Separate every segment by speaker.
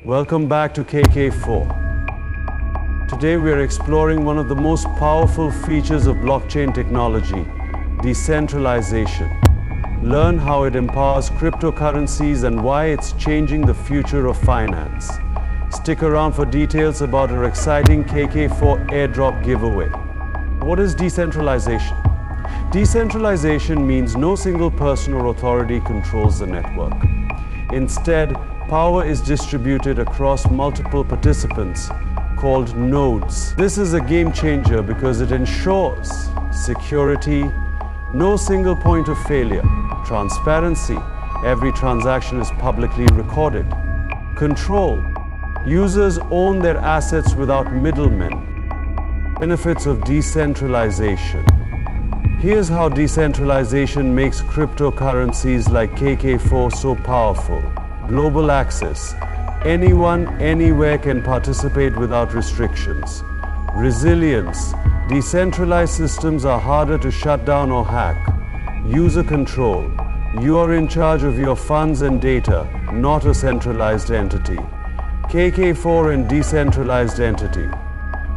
Speaker 1: Welcome back to KK4. Today we are exploring one of the most powerful features of blockchain technology, decentralization. Learn how it empowers cryptocurrencies and why it's changing the future of finance. Stick around for details about our exciting KK4 Airdrop giveaway. What is decentralization? Decentralization means no single person or authority controls the network. Instead, power is distributed across multiple participants, called nodes. This is a game changer because it ensures security, no single point of failure, transparency, every transaction is publicly recorded, control, users own their assets without middlemen. Benefits of decentralization. Here's how decentralization makes cryptocurrencies like KK4 so powerful. Global access. Anyone, anywhere can participate without restrictions. Resilience. Decentralized systems are harder to shut down or hack. User control. You are in charge of your funds and data, not a centralized entity. KK4 and decentralized entity.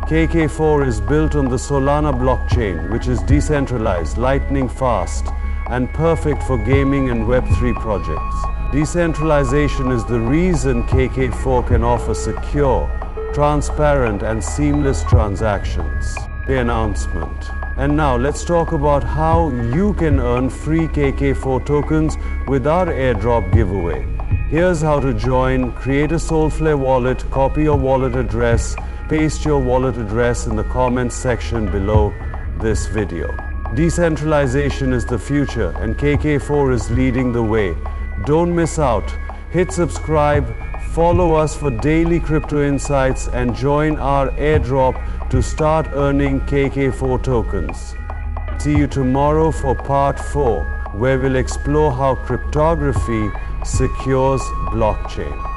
Speaker 1: KK4 is built on the Solana blockchain, which is decentralized, lightning fast, and perfect for gaming and Web3 projects. Decentralization is the reason KK4 can offer secure, transparent, and seamless transactions. The announcement. And now let's talk about how you can earn free KK4 tokens with our airdrop giveaway. Here's how to join. Create a Solflare wallet, copy your wallet address, paste your wallet address in the comments section below this video. Decentralization is the future and KK4 is leading the way. Don't miss out. Hit subscribe, follow us for daily crypto insights, and join our airdrop to start earning KK4 tokens. See you tomorrow for part 4, where we'll explore how cryptography secures blockchain.